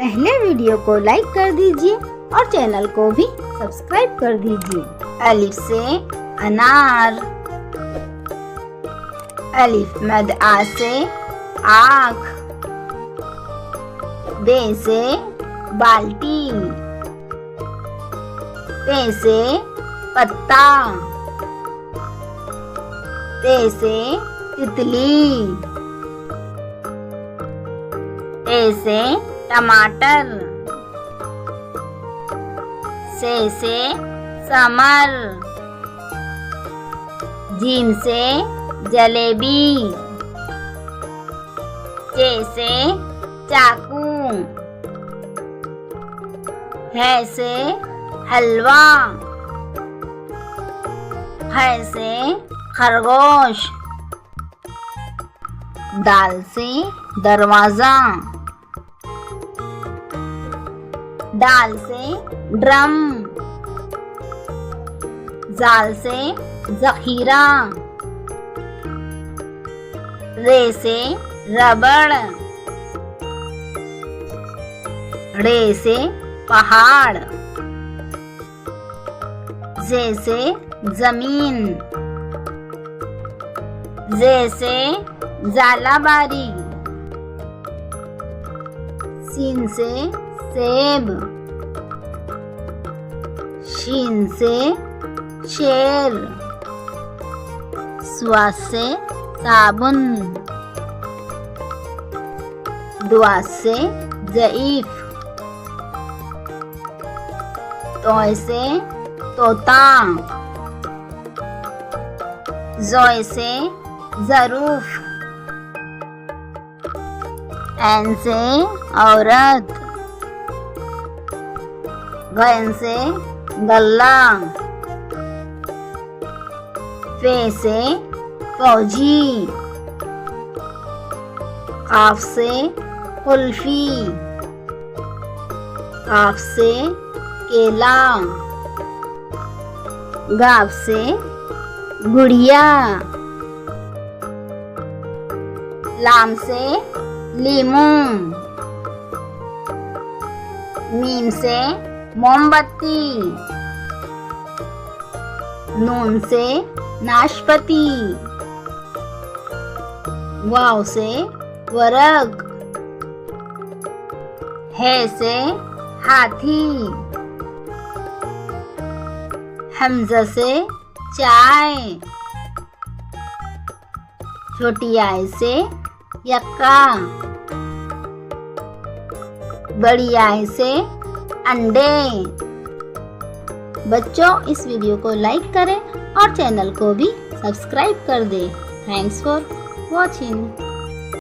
पहले वीडियो को लाइक कर दीजिए और चैनल को भी सब्सक्राइब कर दीजिए। अलिफ से अनार, अलिफ मद आ से आँख, बे से बाल्टी, पे से पत्ता, ते से तितली, टे से टमाटर, से समर, जीम से जलेबी, चे से चाकू, है से हलवा, है से खरगोश, दाल से दरवाजा, डाल से ड्रम, जाल से जखीरा, रे से रबड़, रे से पहाड़, जे से जमीन, जे से जालाबारी, सीन से सेब, शीन से शेर, स्वा से साबुन, दुआ से ज़ईफ, तोय से तोता, ज़ोय से ज़रूफ, ऐन से औरत, गैन से गल्ला, फे से फौजी, काफ से कुल्फी, काफ से केला, गाफ से गुड़िया, लाम से लीमू, मीम से मोमबत्ती, नून से नाशपाती, वाव से वर्ग, है से हाथी, हमजा से चाय, छोटी आई से यक्का, बड़ी आई से अंडे। बच्चों, इस वीडियो को लाइक करें और चैनल को भी सब्सक्राइब कर दें। Thanks for watching.